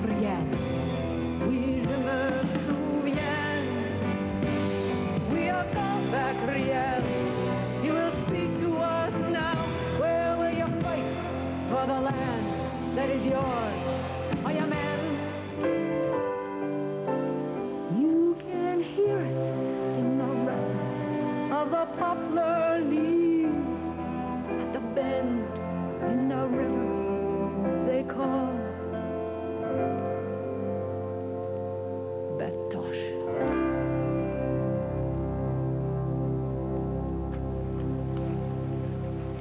rien. Oui, je me souviens. We are gone back rien. You will speak to us now. Where will you fight for the land that is yours? Are you men? You can hear it in the rustle of the poplar leaves at the bend in the river they call Batoche.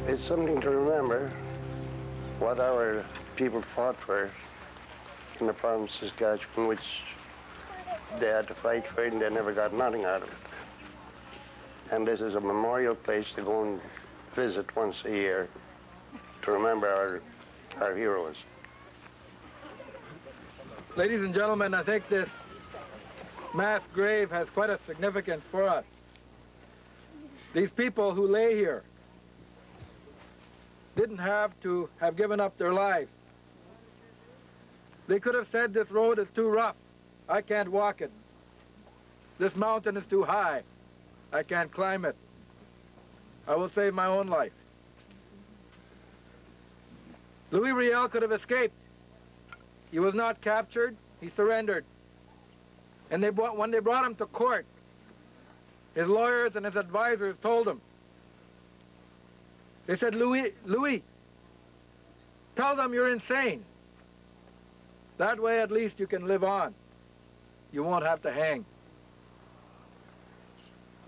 It's something to remember what our people fought for in the province of Saskatchewan, which they had to fight for and they never got nothing out of it. And this is a memorial place to go and visit once a year to remember our heroes. Ladies and gentlemen, I think this mass grave has quite a significance for us. These people who lay here didn't have to have given up their lives. They could have said, this road is too rough, I can't walk it. This mountain is too high, I can't climb it. I will save my own life. Louis Riel could have escaped. He was not captured, he surrendered. And when they brought him to court, his lawyers and his advisors told him, they said, Louis, tell them you're insane. That way at least you can live on. You won't have to hang.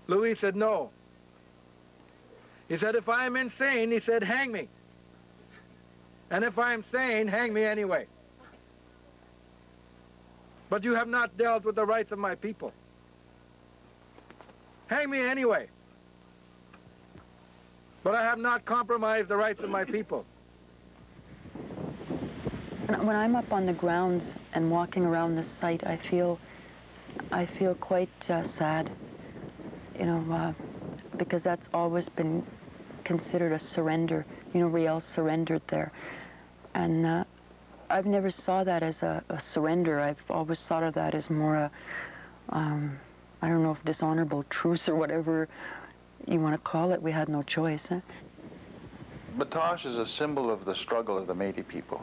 Louis said no. He said, if I'm insane, he said, hang me. And if I'm sane, hang me anyway. But you have not dealt with the rights of my people. Hang me anyway. But I have not compromised the rights of my people. When I'm up on the grounds and walking around the site, I feel quite sad, you know, because that's always been considered a surrender. You know, Riel surrendered there. And I've never saw that as a surrender. I've always thought of that as more a, I don't know if dishonorable truce or whatever you want to call it. We had no choice. Huh? Batoche is a symbol of the struggle of the Métis people.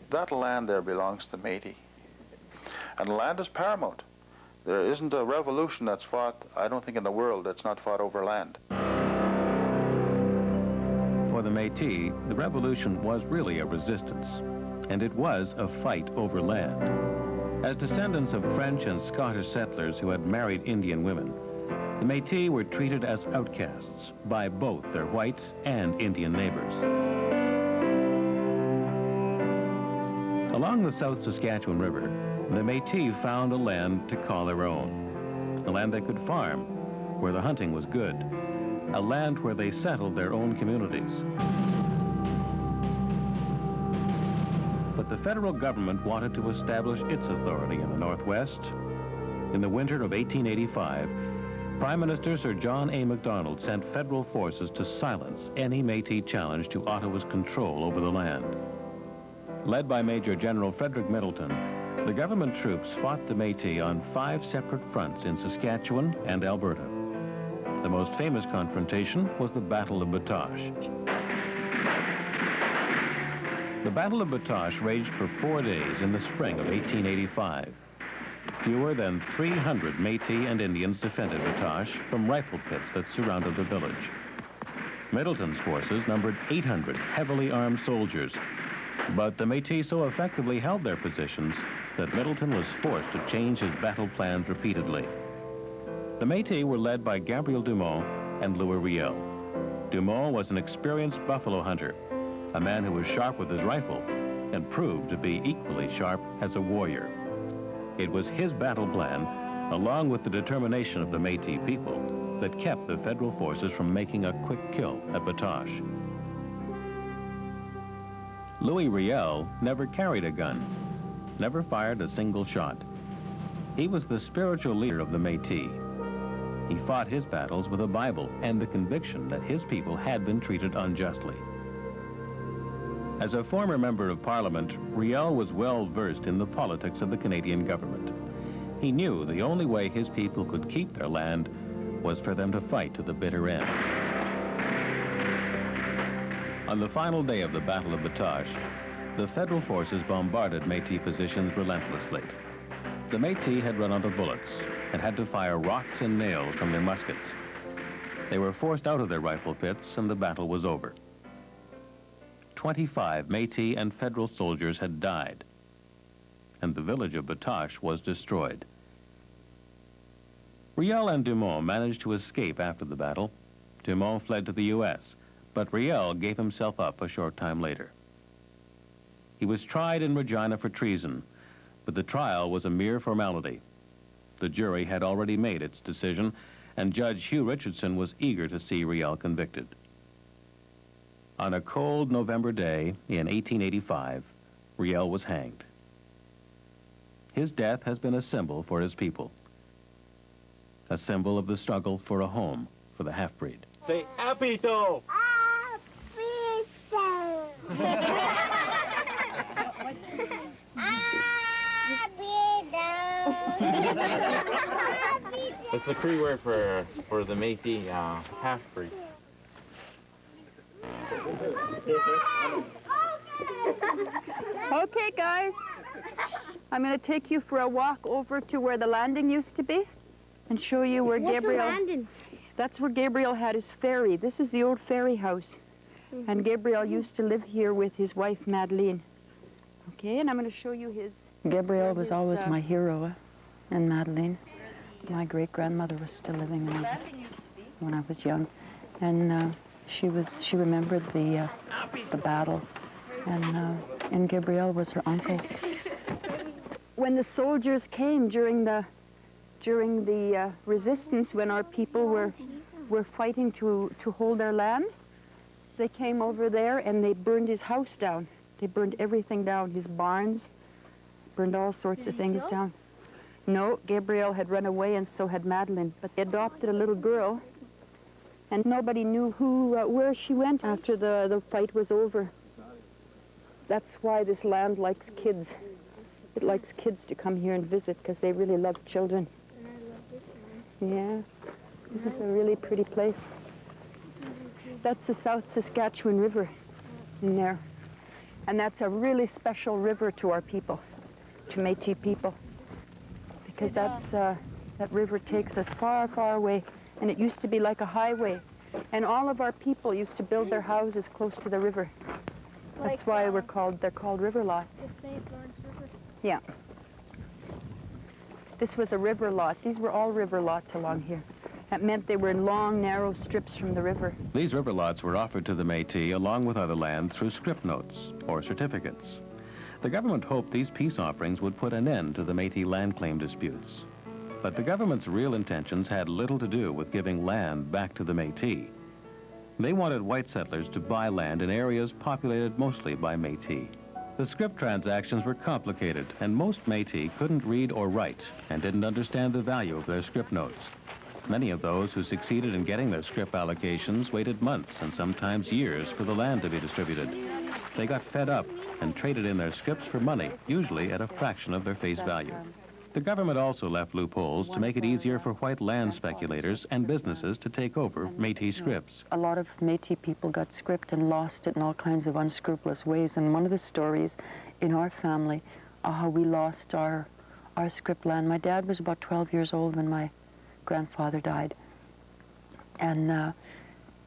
That land there belongs to Métis. And the land is paramount. There isn't a revolution that's fought, I don't think, in the world that's not fought over land. For the Métis, the revolution was really a resistance, and it was a fight over land. As descendants of French and Scottish settlers who had married Indian women, the Métis were treated as outcasts by both their white and Indian neighbors. Along the South Saskatchewan River, the Métis found a land to call their own, a land they could farm, where the hunting was good, a land where they settled their own communities. But the federal government wanted to establish its authority in the Northwest. In the winter of 1885, Prime Minister Sir John A. Macdonald sent federal forces to silence any Métis challenge to Ottawa's control over the land. Led by Major General Frederick Middleton, the government troops fought the Métis on 5 separate fronts in Saskatchewan and Alberta. The most famous confrontation was the Battle of Batoche. The Battle of Batoche raged for 4 days in the spring of 1885. Fewer than 300 Métis and Indians defended Batoche from rifle pits that surrounded the village. Middleton's forces numbered 800 heavily armed soldiers, but the Métis so effectively held their positions that Middleton was forced to change his battle plans repeatedly. The Métis were led by Gabriel Dumont and Louis Riel. Dumont was an experienced buffalo hunter, a man who was sharp with his rifle and proved to be equally sharp as a warrior. It was his battle plan, along with the determination of the Métis people, that kept the federal forces from making a quick kill at Batoche. Louis Riel never carried a gun, never fired a single shot. He was the spiritual leader of the Métis. He fought his battles with a Bible and the conviction that his people had been treated unjustly. As a former member of Parliament, Riel was well versed in the politics of the Canadian government. He knew the only way his people could keep their land was for them to fight to the bitter end. On the final day of the Battle of Batoche, the federal forces bombarded Métis positions relentlessly. The Métis had run out of bullets and had to fire rocks and nails from their muskets. They were forced out of their rifle pits and the battle was over. 25 Métis and federal soldiers had died, and the village of Batoche was destroyed. Riel and Dumont managed to escape after the battle. Dumont fled to the U.S., but Riel gave himself up a short time later. He was tried in Regina for treason, but the trial was a mere formality. The jury had already made its decision, and Judge Hugh Richardson was eager to see Riel convicted. On a cold November day in 1885, Riel was hanged. His death has been a symbol for his people, a symbol of the struggle for a home for the half-breed. Say, Apito! It's the Cree word for the Métis half-breed. Okay, guys. I'm going to take you for a walk over to where the landing used to be and show you where Gabriel... What's the landing? That's where Gabriel had his ferry. This is the old ferry house. And Gabriel used to live here with his wife, Madeleine. Okay, and I'm going to show you his... Gabriel was always my hero, and Madeleine. My great-grandmother was still living when I was young. And she remembered the battle. And Gabriel was her uncle. When the soldiers came during the resistance, when our people were fighting to hold their land, they came over there and they burned his house down. They burned everything down, his barns, burned all sorts of things down. No, Gabriel had run away and so had Madeleine, but they adopted a little girl and nobody knew where she went after the fight was over. That's why this land likes kids. It likes kids to come here and visit because they really love children. Yeah, this is a really pretty place. That's the South Saskatchewan River in there. And that's a really special river to our people, to Métis people. Because that river takes us far, far away. And it used to be like a highway. And all of our people used to build their houses close to the river. That's why they're called river lots. Yeah. This was a river lot. These were all river lots along here. That meant they were long, narrow strips from the river. These river lots were offered to the Métis along with other land through scrip notes or certificates. The government hoped these peace offerings would put an end to the Métis land claim disputes. But the government's real intentions had little to do with giving land back to the Métis. They wanted white settlers to buy land in areas populated mostly by Métis. The scrip transactions were complicated, and most Métis couldn't read or write and didn't understand the value of their scrip notes. Many of those who succeeded in getting their scrip allocations waited months and sometimes years for the land to be distributed. They got fed up and traded in their scrips for money, usually at a fraction of their face value. The government also left loopholes to make it easier for white land speculators and businesses to take over Métis scrips. A lot of Métis people got script and lost it in all kinds of unscrupulous ways. And one of the stories in our family, how we lost our scrip land. My dad was about 12 years old when my grandfather died. And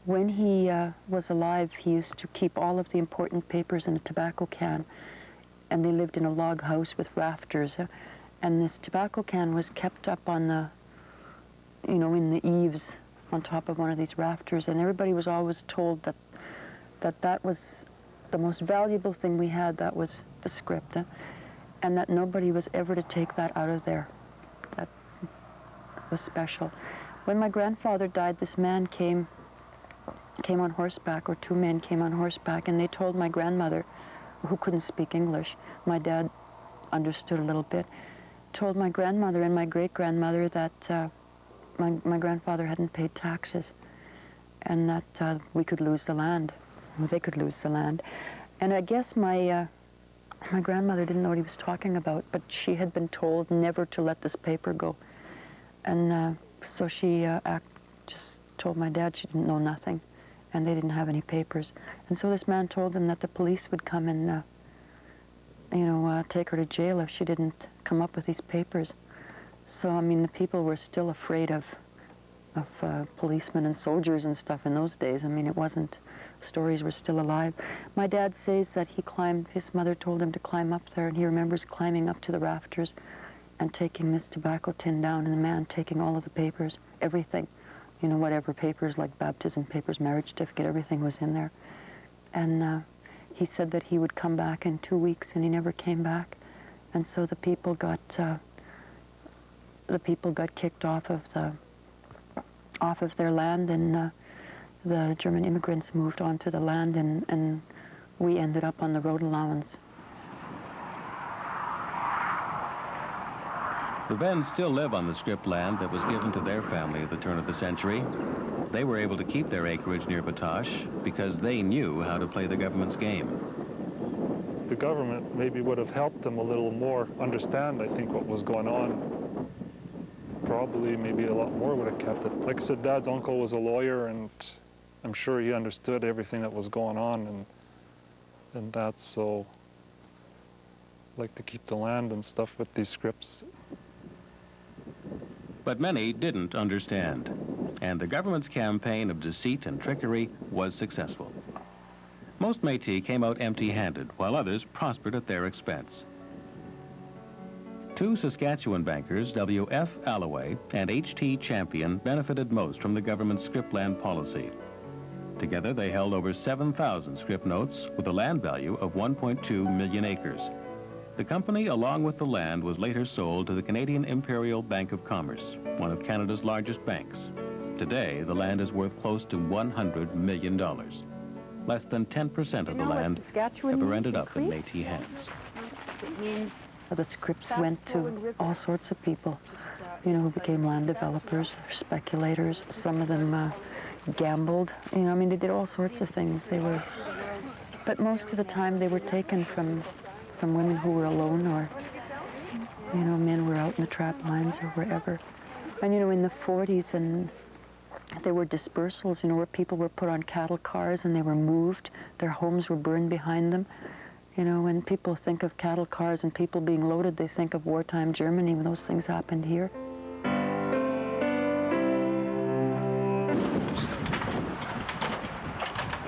when he was alive, he used to keep all of the important papers in a tobacco can. And they lived in a log house with rafters. And this tobacco can was kept up on the, in the eaves on top of one of these rafters. And everybody was always told that was the most valuable thing we had, that was the script. And that nobody was ever to take that out of there. That was special. When my grandfather died, this man came on horseback, or two men came on horseback, and they told my grandmother, who couldn't speak English, my dad understood a little bit, told my grandmother and my great-grandmother that my grandfather hadn't paid taxes and that we could lose the land. They could lose the land. And I guess my grandmother didn't know what he was talking about, but she had been told never to let this paper go. And so she just told my dad she didn't know nothing, and they didn't have any papers. And so this man told them that the police would come and, take her to jail if she didn't come up with these papers. So, I mean, the people were still afraid of policemen and soldiers and stuff in those days. I mean, it wasn't, stories were still alive. My dad says that he climbed, his mother told him to climb up there, and he remembers climbing up to the rafters and taking this tobacco tin down, and the man taking all of the papers, everything, whatever papers, like baptism papers, marriage certificate, everything was in there. And he said that he would come back in 2 weeks, and he never came back. And so the people got kicked off of their land, and the German immigrants moved onto the land, and we ended up on the road allowance. The Vens still live on the scrip land that was given to their family at the turn of the century. They were able to keep their acreage near Batoche because they knew how to play the government's game. The government maybe would have helped them a little more understand, I think, what was going on. Probably maybe a lot more would have kept it. Like I said, Dad's uncle was a lawyer, and I'm sure he understood everything that was going on, and that's so like to keep the land and stuff with these scripts. But many didn't understand, and the government's campaign of deceit and trickery was successful. Most Métis came out empty-handed, while others prospered at their expense. Two Saskatchewan bankers, W.F. Alloway and H.T. Champion, benefited most from the government's scrip land policy. Together, they held over 7,000 scrip notes with a land value of 1.2 million acres. The company, along with the land, was later sold to the Canadian Imperial Bank of Commerce, one of Canada's largest banks. Today, the land is worth close to $100 million. Less than 10% of the land ever ended up in Métis hands. The scripts went to all sorts of people, who became land developers, speculators. Some of them gambled. I mean, they did all sorts of things. But most of the time they were taken from women who were alone, or, men were out in the trap lines or wherever. And, in the 40s, and there were dispersals, where people were put on cattle cars and they were moved. Their homes were burned behind them. When people think of cattle cars and people being loaded, they think of wartime Germany, when those things happened here.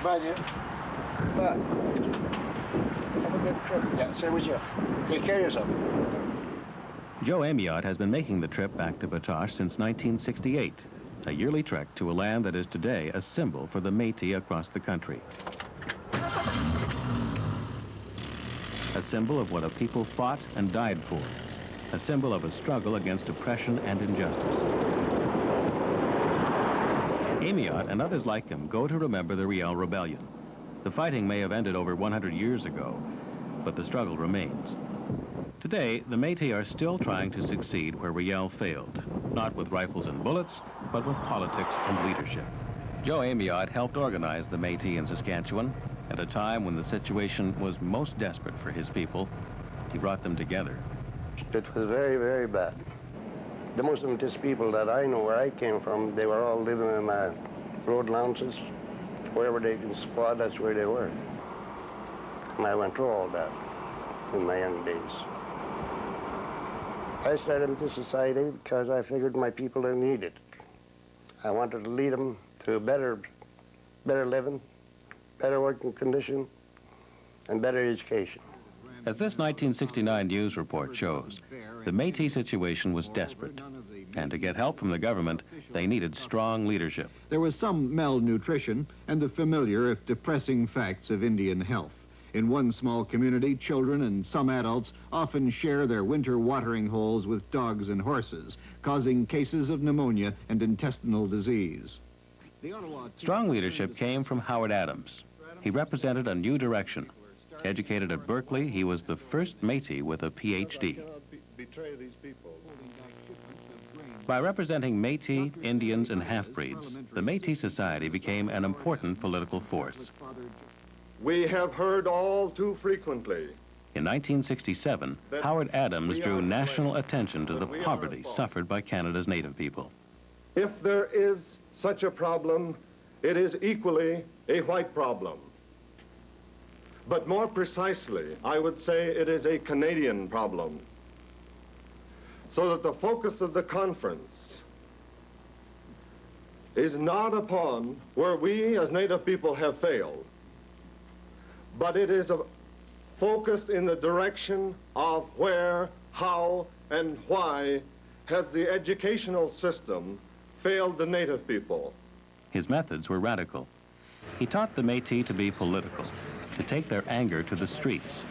Bye, dear. Bye. Have a good trip. Yeah, same as you. Take care of yourself. Joe Amiot has been making the trip back to Batoche since 1968, a yearly trek to a land that is today a symbol for the Métis across the country. A symbol of what a people fought and died for. A symbol of a struggle against oppression and injustice. Amiot and others like him go to remember the Riel Rebellion. The fighting may have ended over 100 years ago, but the struggle remains. Today, the Métis are still trying to succeed where Riel failed, not with rifles and bullets, but with politics and leadership. Joe Amiot helped organize the Métis in Saskatchewan. At a time when the situation was most desperate for his people, he brought them together. It was very, very bad. The most of these people that I know where I came from, they were all living in road lounges. Wherever they can squat, that's where they were. And I went through all that in my young days. I started into society because I figured my people are needed. I wanted to lead them to better living, better working condition, and better education. As this 1969 news report shows, the Métis situation was desperate, and to get help from the government, they needed strong leadership. There was some malnutrition and the familiar, if depressing, facts of Indian health. In one small community, children and some adults often share their winter watering holes with dogs and horses, causing cases of pneumonia and intestinal disease. Strong leadership came from Howard Adams. He represented a new direction. Educated at Berkeley, he was the first Métis with a PhD. By representing Métis, Indians, and half-breeds, the Métis Society became an important political force. we have heard all too frequently. In 1967, Howard Adams drew national attention to the poverty suffered by Canada's native people. If there is such a problem, it is equally a white problem. But more precisely, I would say it is a Canadian problem. So that the focus of the conference is not upon where we as native people have failed, but it is focused in the direction of where, how, and why has the educational system failed the native people. His methods were radical. He taught the Métis to be political, to take their anger to the streets.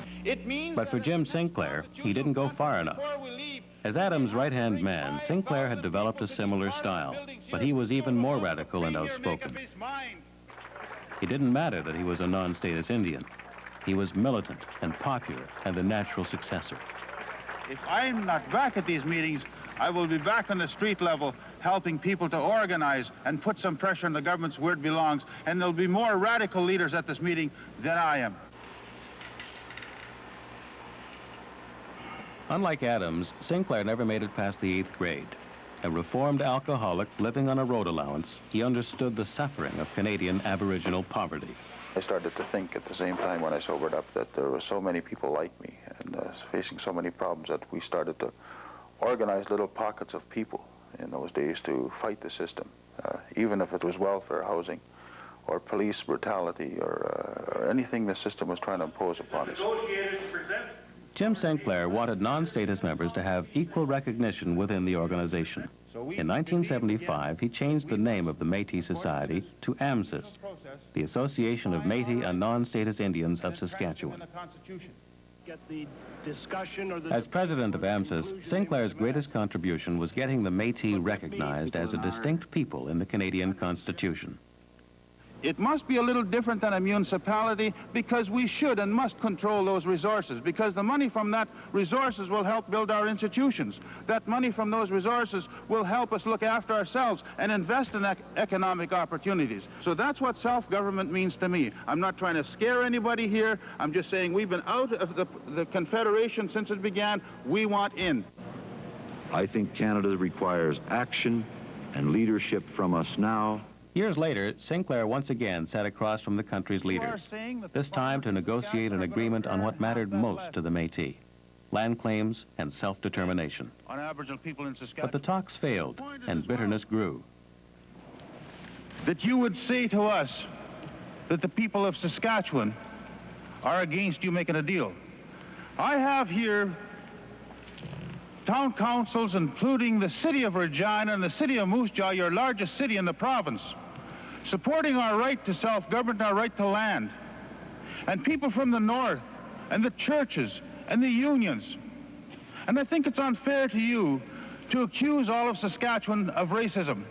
But for Jim Sinclair, he didn't go far enough. As Adams' right-hand man, Sinclair had developed a similar style, but he was even more radical and outspoken. It didn't matter that he was a non-status Indian. He was militant and popular and the natural successor. If I'm not back at these meetings, I will be back on the street level helping people to organize and put some pressure on the governments where it belongs, and there'll be more radical leaders at this meeting than I am. Unlike Adams, Sinclair never made it past the 8th grade. A reformed alcoholic living on a road allowance, he understood the suffering of Canadian Aboriginal poverty. I started to think at the same time when I sobered up that there were so many people like me and facing so many problems that we started to organize little pockets of people in those days to fight the system, even if it was welfare housing or police brutality or anything the system was trying to impose upon us. Jim Sinclair wanted non-status members to have equal recognition within the organization. In 1975, he changed the name of the Métis Society to AMSIS, the Association of Métis and Non-Status Indians of Saskatchewan. As president of AMSIS, Sinclair's greatest contribution was getting the Métis recognized as a distinct people in the Canadian Constitution. It must be a little different than a municipality because we should and must control those resources, because the money from that resources will help build our institutions. That money from those resources will help us look after ourselves and invest in economic opportunities. So that's what self-government means to me. I'm not trying to scare anybody here. I'm just saying we've been out of the Confederation since it began. We want in. I think Canada requires action and leadership from us now. Years later, Sinclair once again sat across from the country's leaders, this time to negotiate an agreement on what mattered most to the Métis, land claims and self-determination. On Aboriginal people in Saskatchewan. But the talks failed, and bitterness grew. That you would say to us that the people of Saskatchewan are against you making a deal. I have here town councils, including the city of Regina and the city of Moose Jaw, your largest city in the province, supporting our right to self-government, our right to land. And people from the north, and the churches, and the unions. And I think it's unfair to you to accuse all of Saskatchewan of racism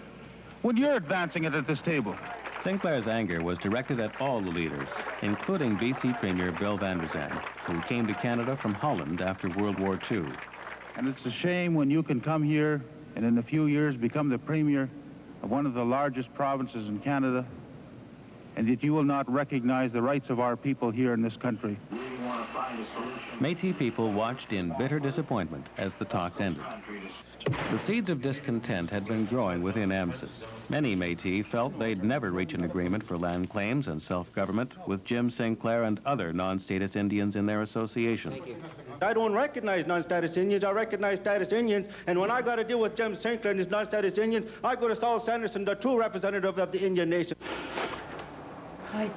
when you're advancing it at this table. Sinclair's anger was directed at all the leaders, including BC Premier Bill Vander Zalm, who came to Canada from Holland after World War II. And it's a shame when you can come here and in a few years become the premier of one of the largest provinces in Canada, and that you will not recognize the rights of our people here in this country. Métis people watched in bitter disappointment as the talks ended. The seeds of discontent had been growing within AMSIS. Many Métis felt they'd never reach an agreement for land claims and self-government with Jim Sinclair and other non-status Indians in their association. I don't recognize non-status Indians, I recognize status Indians, and when I got to deal with Jim Sinclair and his non-status Indians, I go to Saul Sanderson, the true representative of the Indian nation. Hi.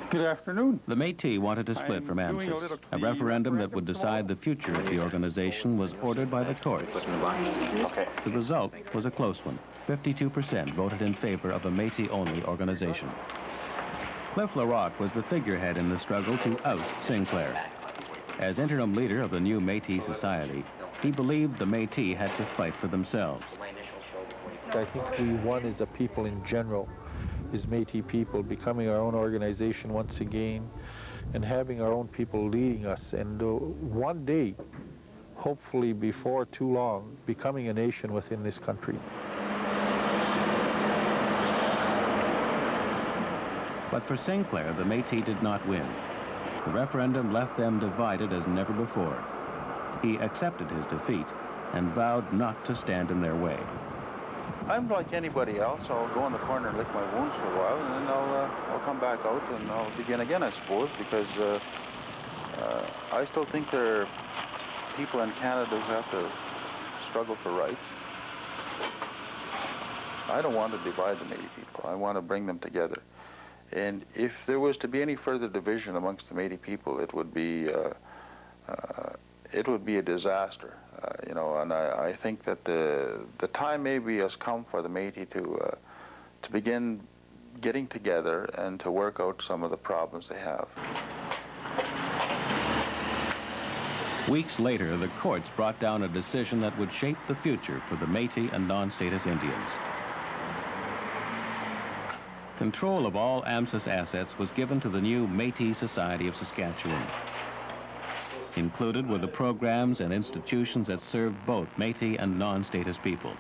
Good afternoon. The Métis wanted to split from AMSIS. A referendum that would decide the future of the organization was ordered by the courts. The result was a close one. 52% voted in favor of a Métis-only organization. Cliff LaRocque was the figurehead in the struggle to oust Sinclair. As interim leader of the new Métis Society, he believed the Métis had to fight for themselves. I think we won as a people in general, as Métis people, becoming our own organization once again and having our own people leading us, and one day, hopefully before too long, becoming a nation within this country. But for Sinclair, the Métis did not win. The referendum left them divided as never before. He accepted his defeat and vowed not to stand in their way. I'm like anybody else. I'll go in the corner and lick my wounds for a while, and then I'll come back out and I'll begin again, I suppose, because I still think there are people in Canada who have to struggle for rights. I don't want to divide the Métis people. I want to bring them together. And if there was to be any further division amongst the Métis people, it would be a disaster. You know, and I think that the time maybe has come for the Métis to begin getting together and to work out some of the problems they have. Weeks later, the courts brought down a decision that would shape the future for the Métis and non-status Indians. Control of all AMSUS assets was given to the new Métis Society of Saskatchewan. Included were the programs and institutions that served both Métis and non-status people.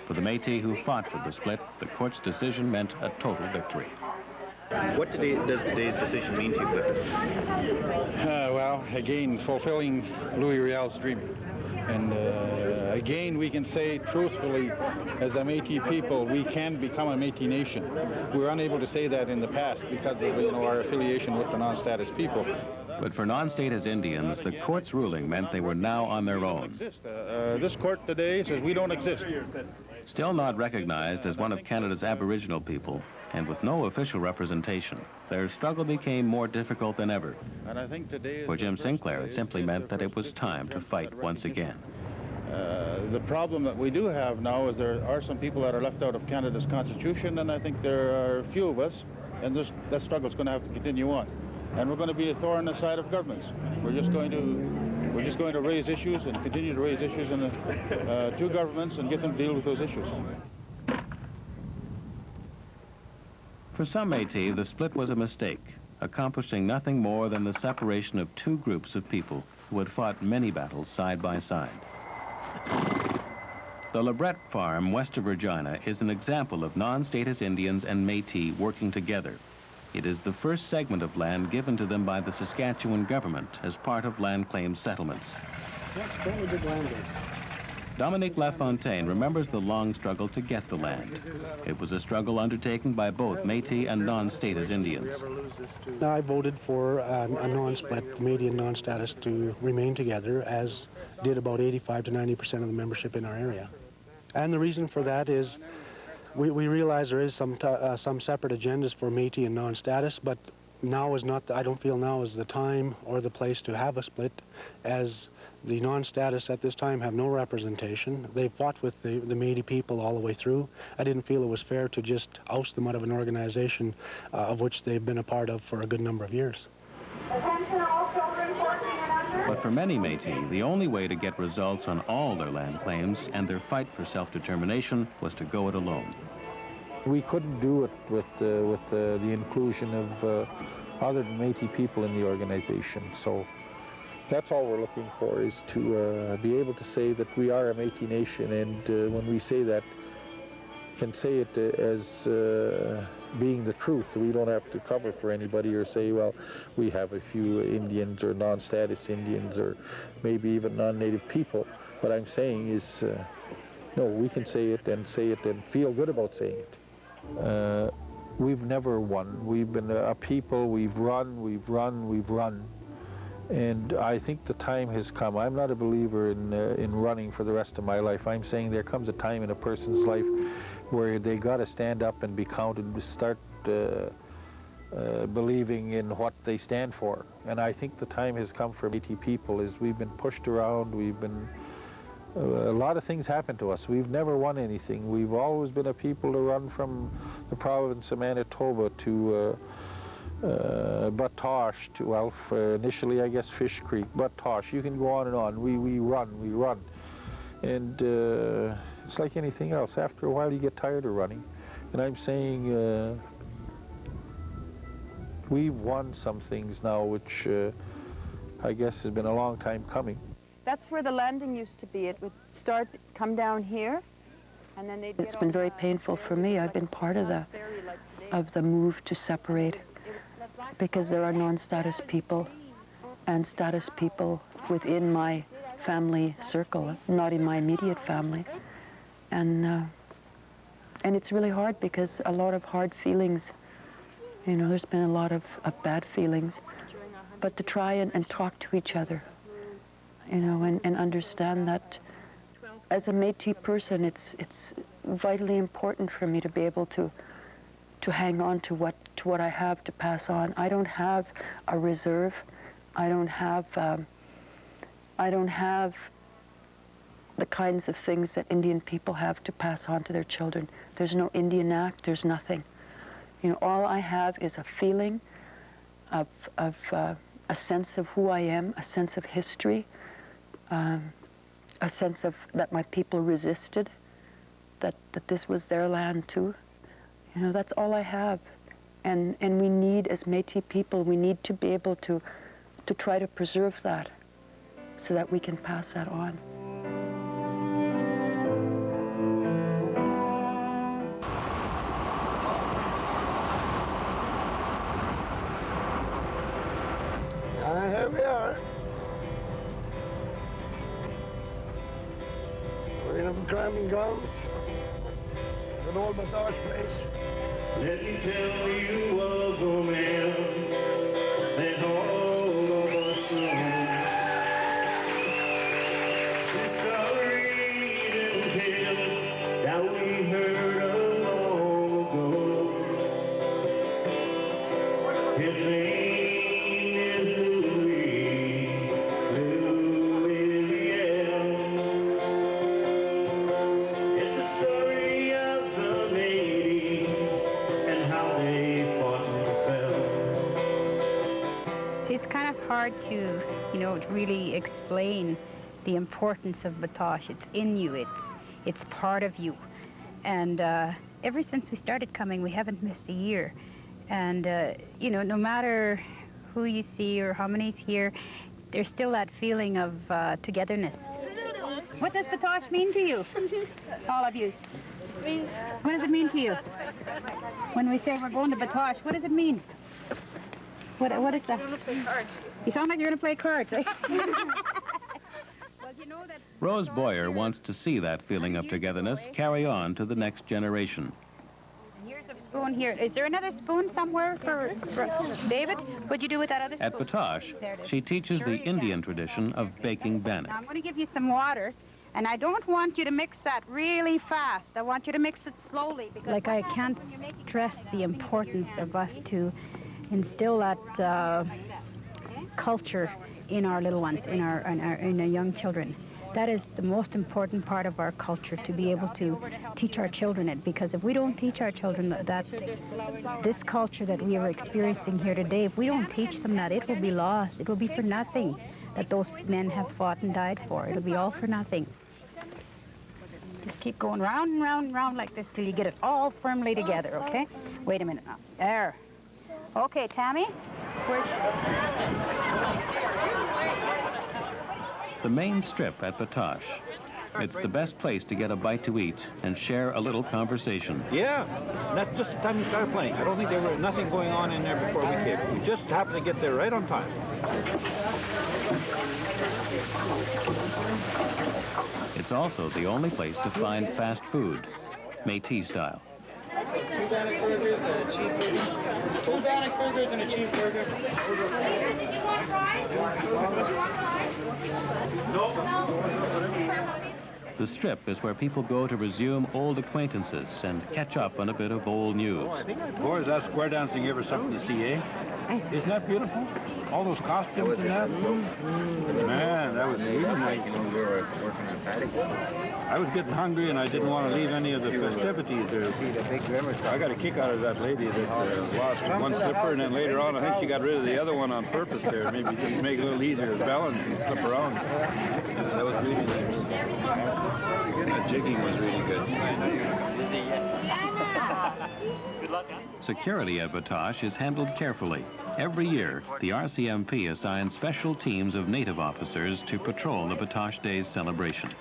For the Métis who fought for the split, the court's decision meant a total victory. What does today's decision mean to you, Clifford? Well, again, fulfilling Louis Riel's dream. And again, we can say truthfully, as a Métis people, we can become a Métis nation. We were unable to say that in the past because of our affiliation with the non-status people. But for non-status Indians, the court's ruling meant they were now on their own. This court today says we don't exist. Still not recognized as one of Canada's Aboriginal people, and with no official representation, their struggle became more difficult than ever. And I think today for Jim Sinclair, it simply meant that it was time to fight once again. The problem that we do have now is there are some people that are left out of Canada's Constitution, and I think there are a few of us, and that struggle's going to have to continue on. And we're going to be a thorn in the side of governments. We're just going to raise issues and continue to raise issues in the two governments and get them to deal with those issues. For some Métis, the split was a mistake, accomplishing nothing more than the separation of two groups of people who had fought many battles side by side. The Lebret farm west of Regina is an example of non-status Indians and Métis working together. It is the first segment of land given to them by the Saskatchewan government as part of land claim settlements. Dominique Lafontaine remembers the long struggle to get the land. It was a struggle undertaken by both Métis and non-status Indians. I voted for a non-split Métis and non-status to remain together, as did about 85 to 90% of the membership in our area. And the reason for that is we realize there is some separate agendas for Métis and non-status, but now is not, I don't feel now is the time or the place to have a split, as the non-status at this time have no representation. They fought with the Métis people all the way through. I didn't feel it was fair to just oust them out of an organization of which they've been a part of for a good number of years. But for many Métis, the only way to get results on all their land claims and their fight for self-determination was to go it alone. We couldn't do it with the inclusion of other Métis people in the organization. So that's all we're looking for, is to be able to say that we are a Métis nation, and when we say that, can say it as being the truth. We don't have to cover for anybody or say, well, we have a few Indians or non-status Indians or maybe even non-native people. What I'm saying is, no, we can say it and feel good about saying it. We've never won. We've been a people, we've run. And I think the time has come. I'm not a believer in running for the rest of my life. I'm saying there comes a time in a person's life where they got to stand up and be counted, and start believing in what they stand for. And I think the time has come for Métis people. Is we've been pushed around. A lot of things happened to us. We've never won anything. We've always been a people to run from the province of Manitoba to Batoche, to, initially I guess Fish Creek, Batoche, you can go on and on. We run. And it's like anything else. After a while you get tired of running. And I'm saying we've won some things now, which I guess has been a long time coming. That's where the landing used to be. It would come down here, and then they'd It's been very painful for me. I've been part of the move to separate. because there are non-status people and status people within my family circle, not in my immediate family. And it's really hard because a lot of hard feelings, you know, there's been a lot of bad feelings, but to try and talk to each other, you know, and understand that as a Métis person, it's vitally important for me to be able to hang on to what I have to pass on. I don't have a reserve. I don't have the kinds of things that Indian people have to pass on to their children. There's no Indian Act. There's nothing. You know, all I have is a feeling of a sense of who I am, a sense of history, a sense of that my people resisted, that this was their land too. You know, that's all I have. And we need, as Métis people, we need to be able to try to preserve that so that we can pass that on. Here we are. We're in a cramming ground. An old Batoche place. Let me tell you of a man that all of us know. The stories and tales that we heard of long ago. His name is Louis, It's a story of the Métis and how they fought and fell. See, it's kind of hard to, you know, really explain the importance of Batoche. It's in you. It's part of you. And ever since we started coming, we haven't missed a year. And, you know, no matter who you see or how many's here, there's still that feeling of togetherness. What does Batoche mean to you? All of you. What does it mean to you? When we say we're going to Batoche, what does it mean? What is that? You sound like you're going to play cards, eh? Well, you know that Rose Boyer wants to see that feeling of togetherness carry on to the next generation. Here's a spoon here. Is there another spoon somewhere for David? What'd you do with that other spoon? At Batoche, she teaches the Indian tradition of baking bannock. Now, I'm going to give you some water, and I don't want you to mix that really fast. I want you to mix it slowly. Because like, I can't stress the importance of us to instill that culture in our little ones, in our young children. That is the most important part of our culture, to be able to teach our children it. Because if we don't teach our children that this culture that we are experiencing here today, if we don't teach them that, it will be lost. It will be for nothing that those men have fought and died for. It'll be all for nothing. Just keep going round and round and round like this till you get it all firmly together, okay? Wait a minute now. There. Okay, Tammy, where's... The main strip at Batoche. It's the best place to get a bite to eat and share a little conversation. Yeah, that's just the time we started playing. I don't think there was nothing going on in there before we came. We just happened to get there right on time. It's also the only place to find fast food, Métis style. 2 bannock burgers and a cheeseburger. 2 bannock burgers and a cheeseburger. Did you want fries? Did you want fries? No. The strip is where people go to resume old acquaintances and catch up on a bit of old news. Boy, is that square dancing ever something to see, eh? Isn't that beautiful? All those costumes and that. Man, that was really nice. You know, we were working on paddock. I was getting hungry and I didn't want to leave any of the festivities there. I got a kick out of that lady that lost one slipper, and then later on I think she got rid of the other one on purpose there, maybe just to make it a little easier to balance and slip around. That was really nice. That jigging was really good. Security at Batoche is handled carefully. Every year, the RCMP assigns special teams of native officers to patrol the Batoche Days celebration.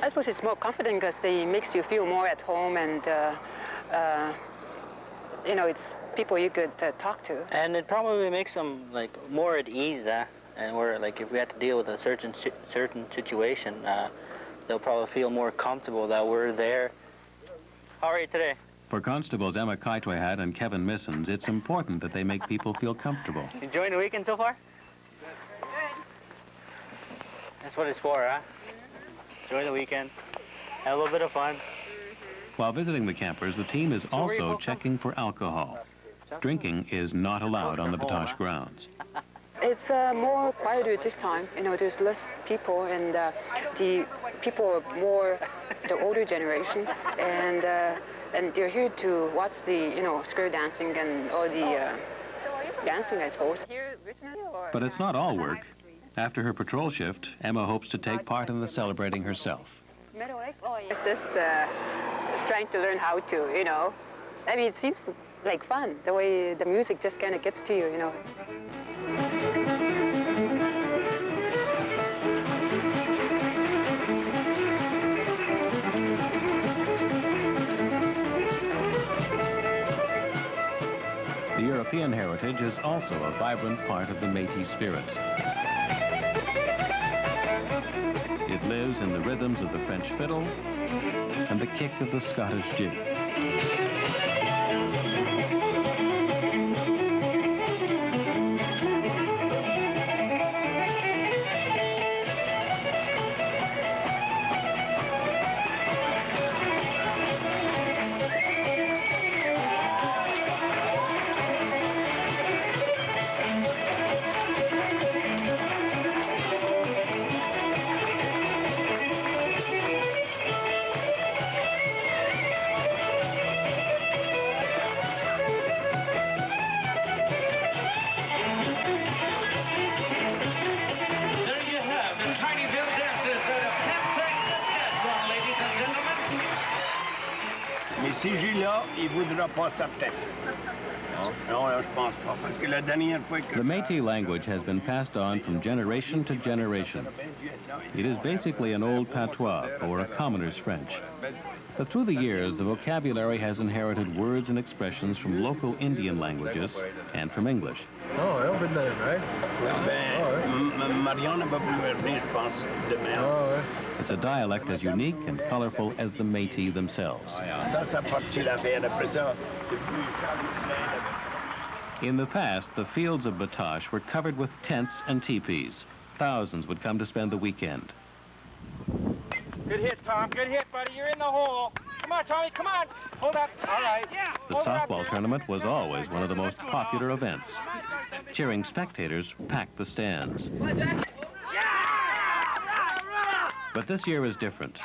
I suppose it's more comforting because they makes you feel more at home, and you know, it's people you could talk to. And it probably makes them like more at ease, and where like if we had to deal with a certain situation, they'll probably feel more comfortable that we're there. How are you today? For Constables Emma Kaitwehat and Kevin Missons, it's important that they make people feel comfortable. Enjoying the weekend so far? Good. That's what it's for, huh? Enjoy the weekend. Have a little bit of fun. While visiting the campers, the team is also checking for alcohol. Drinking is not allowed on the Batoche grounds. It's more quieter this time. You know, there's less people, and the people are more the older generation, and they're here to watch the, you know, square dancing and all the dancing, I suppose. But it's not all work. After her patrol shift, Emma hopes to take part in the celebrating herself. It's just trying to learn how to, you know. I mean, it seems like fun, the way the music just kind of gets to you, you know. The European heritage is also a vibrant part of the Métis spirit. It lives in the rhythms of the French fiddle and the kick of the Scottish jig. The Métis language has been passed on from generation to generation. It is basically an old patois, or a commoner's French. But through the years, the vocabulary has inherited words and expressions from local Indian languages and from English. Oh, elle veut de right? It's a dialect as unique and colorful as the Métis themselves. In the past, the fields of Batoche were covered with tents and teepees. Thousands would come to spend the weekend. Good hit, Tom. Good hit, buddy. You're in the hole. Come on, Tommy. Come on. Hold up. All right. The softball tournament was always one of the most popular events. Cheering spectators packed the stands. But this year is different.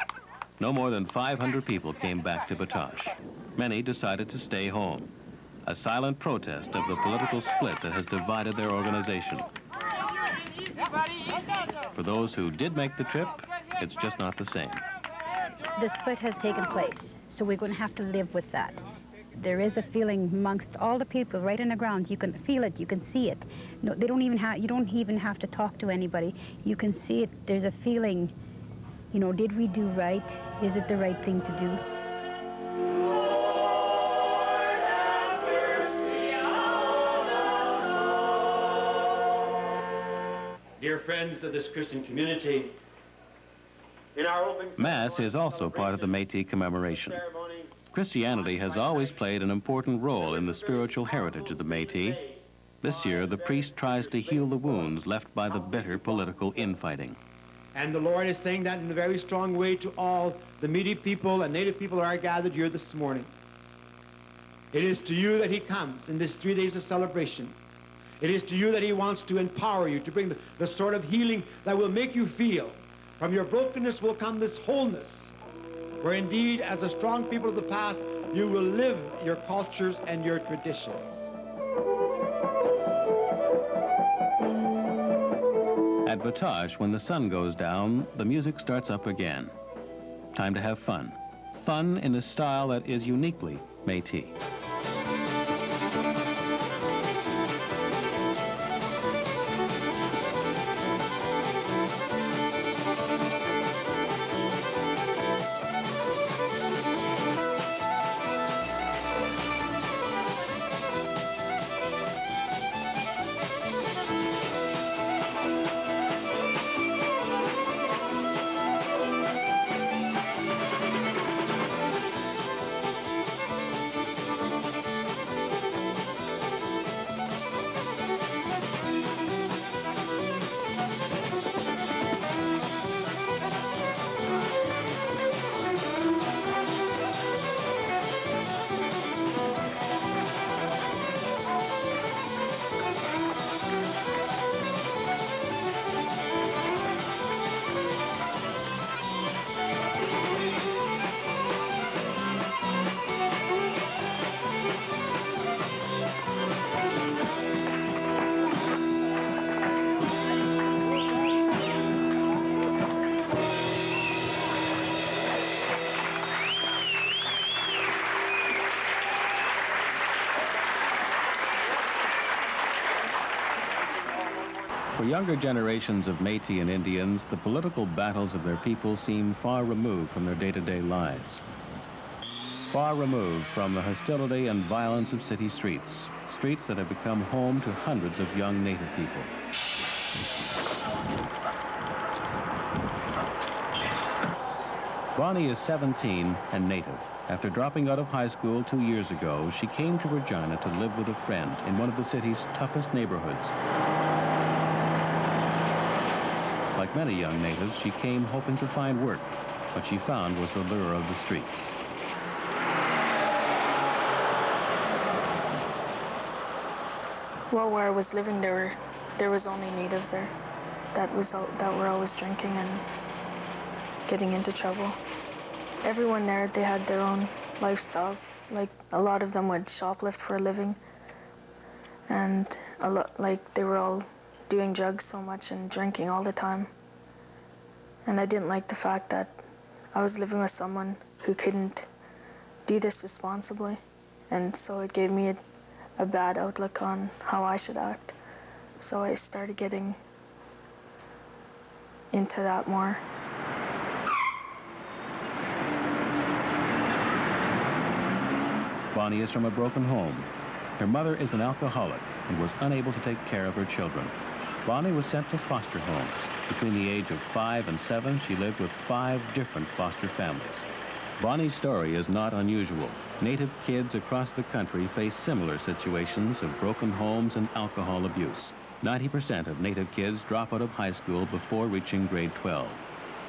No more than 500 people came back to Batoche. Many decided to stay home. A silent protest of the political split that has divided their organization. For those who did make the trip, it's just not the same. The split has taken place, so we're going to have to live with that. There is a feeling amongst all the people right on the ground. You can feel it, you can see it. No, they don't even have, you don't even have to talk to anybody. You can see it. There's a feeling, you know, did we do right? Is it the right thing to do? Dear friends of this Christian community, in our opening Mass is also part of the Métis commemoration. Christianity has always played an important role in the spiritual heritage of the Métis. This year, the priest tries to heal the wounds left by the bitter political infighting. And the Lord is saying that in a very strong way to all the Métis people and Native people who are gathered here this morning. It is to you that he comes in this 3 days of celebration. It is to you that he wants to empower you, to bring the sort of healing that will make you feel from your brokenness will come this wholeness, where indeed, as a strong people of the past, you will live your cultures and your traditions. At Batoche, when the sun goes down, the music starts up again. Time to have fun. Fun in a style that is uniquely Métis. For younger generations of Métis and Indians, the political battles of their people seem far removed from their day-to-day lives. Far removed from the hostility and violence of city streets, streets that have become home to hundreds of young Native people. Bonnie is 17 and Native. After dropping out of high school 2 years ago, she came to Regina to live with a friend in one of the city's toughest neighborhoods. Like many young natives, she came hoping to find work. What she found was the lure of the streets. Well, where I was living, there was only natives there that were always drinking and getting into trouble. Everyone there, they had their own lifestyles. Like, a lot of them would shoplift for a living, and they were all doing drugs so much and drinking all the time. And I didn't like the fact that I was living with someone who couldn't do this responsibly, and so it gave me a bad outlook on how I should act. So I started getting into that more. Bonnie is from a broken home. Her mother is an alcoholic and was unable to take care of her children. Bonnie was sent to foster homes. Between the age of 5 and 7, she lived with 5 different foster families. Bonnie's story is not unusual. Native kids across the country face similar situations of broken homes and alcohol abuse. 90% of Native kids drop out of high school before reaching grade 12.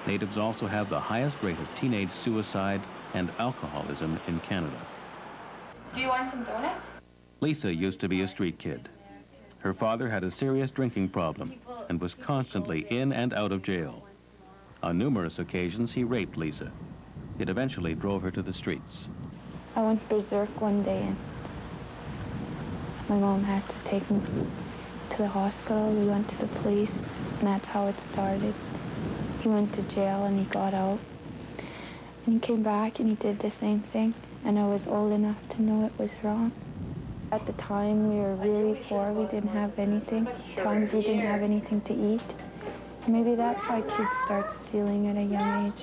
Natives also have the highest rate of teenage suicide and alcoholism in Canada. Do you want some donuts? Lisa used to be a street kid. Her father had a serious drinking problem and was constantly in and out of jail. On numerous occasions, he raped Lisa. It eventually drove her to the streets. I went berserk one day and my mom had to take me to the hospital. We went to the police and that's how it started. He went to jail and he got out. And he came back and he did the same thing. And I was old enough to know it was wrong. At the time, we were really poor. We didn't have anything. Times we didn't have anything to eat. And maybe that's why kids start stealing at a young age.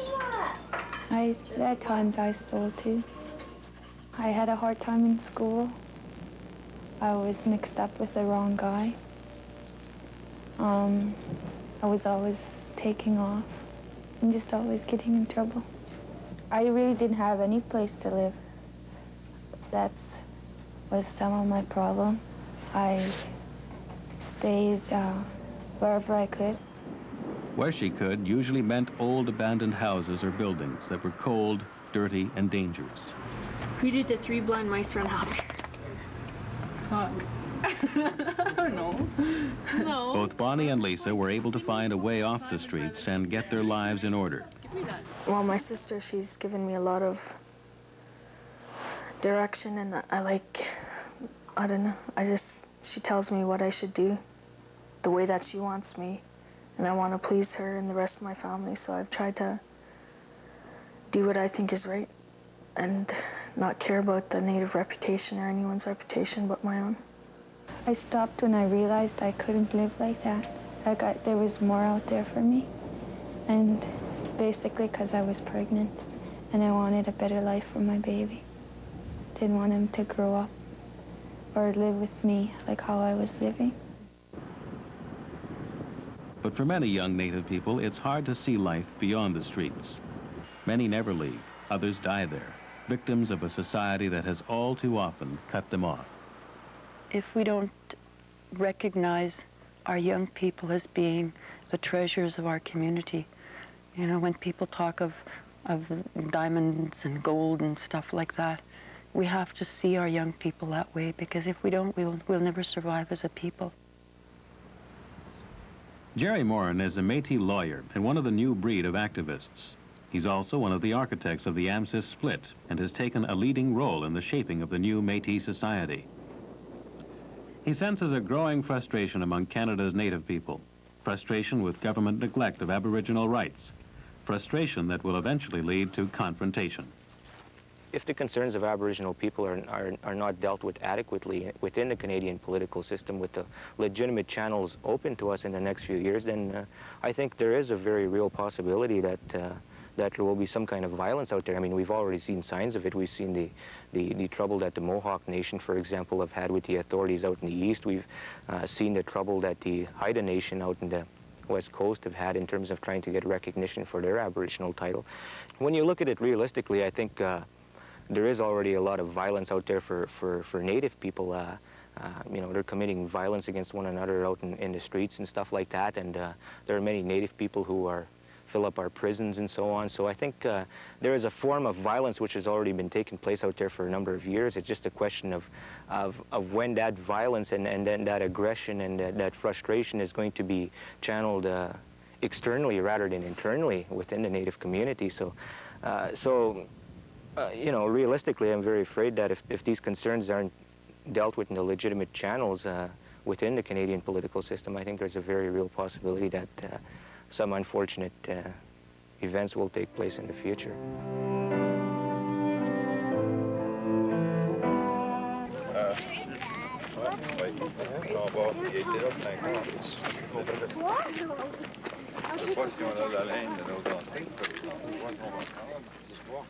At times, I stole too. I had a hard time in school. I was mixed up with the wrong guy. I was always taking off and just always getting in trouble. I really didn't have any place to live. That was some of my problem. I stayed wherever I could. Where she could usually meant old abandoned houses or buildings that were cold, dirty, and dangerous. Who did the 3 blind mice run after? No. No. Both Bonnie and Lisa were able to find a way off the streets and get their lives in order. Well, my sister, she's given me a lot of direction, and I don't know, she tells me what I should do, the way that she wants me, and I want to please her and the rest of my family, so I've tried to do what I think is right and not care about the Native reputation or anyone's reputation but my own. I stopped when I realized I couldn't live like that. There was more out there for me, and basically because I was pregnant and I wanted a better life for my baby. Didn't want him to grow up or live with me like how I was living. But for many young Native people, it's hard to see life beyond the streets. Many never leave. Others die there, victims of a society that has all too often cut them off. If we don't recognize our young people as being the treasures of our community, you know, when people talk of diamonds and gold and stuff like that, we have to see our young people that way, because if we don't, we'll never survive as a people. Jerry Morin is a Métis lawyer and one of the new breed of activists. He's also one of the architects of the AMSIS split and has taken a leading role in the shaping of the new Métis society. He senses a growing frustration among Canada's Native people, frustration with government neglect of Aboriginal rights, frustration that will eventually lead to confrontation. if the concerns of Aboriginal people are not dealt with adequately within the Canadian political system, with the legitimate channels open to us in the next few years, then I think there is a very real possibility that that there will be some kind of violence out there. I mean, we've already seen signs of it. We've seen the trouble that the Mohawk Nation, for example, have had with the authorities out in the east. We've seen the trouble that the Haida Nation out in the West Coast have had in terms of trying to get recognition for their Aboriginal title. When you look at it realistically, I think there is already a lot of violence out there for Native people. You know, they're committing violence against one another out in the streets and stuff like that, and there are many Native people who fill up our prisons and so on. So I think there is a form of violence which has already been taking place out there for a number of years. It's just a question of when that violence and then that aggression and that frustration is going to be channeled externally rather than internally within the Native community. So, you know, realistically, I'm very afraid that if these concerns aren't dealt with in the legitimate channels within the Canadian political system, I think there's a very real possibility that some unfortunate events will take place in the future.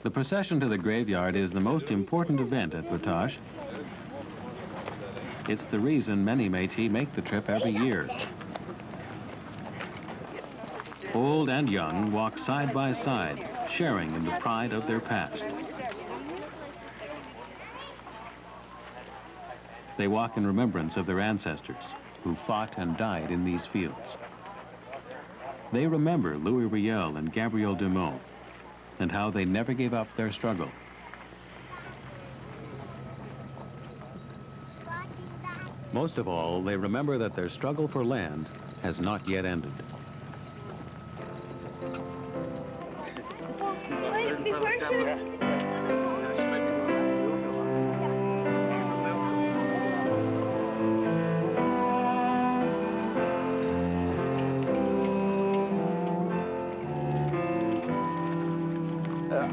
The procession to the graveyard is the most important event at Batoche. It's the reason many Métis make the trip every year. Old and young walk side by side, sharing in the pride of their past. They walk in remembrance of their ancestors who fought and died in these fields. They remember Louis Riel and Gabriel Dumont and how they never gave up their struggle. Most of all, they remember that their struggle for land has not yet ended.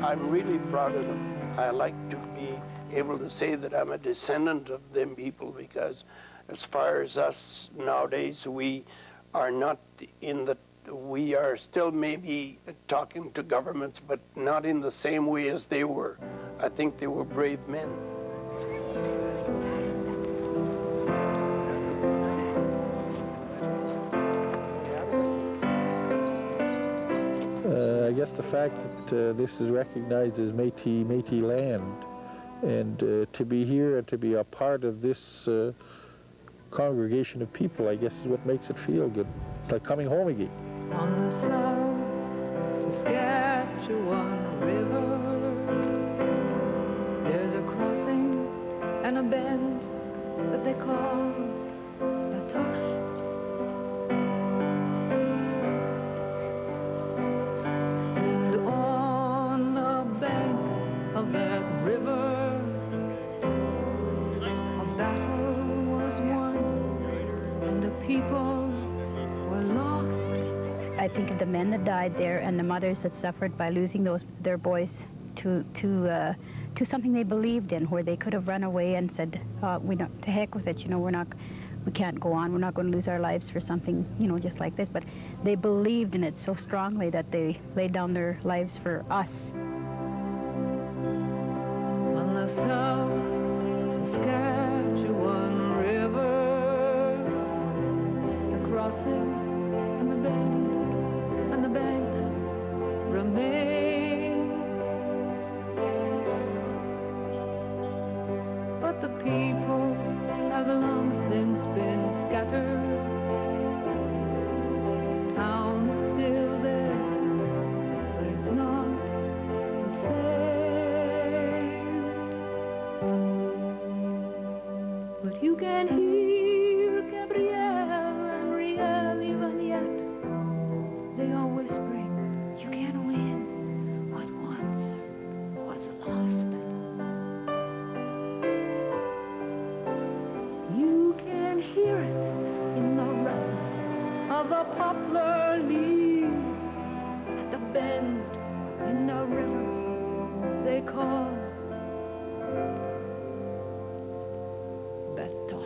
I'm really proud of them. I like to be able to say that I'm a descendant of them people, because as far as us nowadays, we are not in the, we are still maybe talking to governments, but not in the same way as they were. I think they were brave men. I guess the fact that this is recognized as Métis land, and to be here and to be a part of this congregation of people, I guess is what makes it feel good. It's like coming home again. On the South Saskatchewan River, there's a crossing and a bend that they call Batoche. And on the banks of that river, a battle was won, and the people were lost. I think of the men that died there and the mothers that suffered by losing their boys to something they believed in, where they could have run away and said, to heck with it, you know, we can't go on, we're not going to lose our lives for something, you know, just like this. But they believed in it so strongly that they laid down their lives for us. On the South Saskatchewan River, the crossing and the bend and the banks remain, but the people have long since been scattered. Town's still there, but it's not the same. But you can hear Gabriel and Riel even yet. They are whispering, you can win what once was lost. You can hear it in the rustle of the poplar leaves at the bend in the river they call Batoche.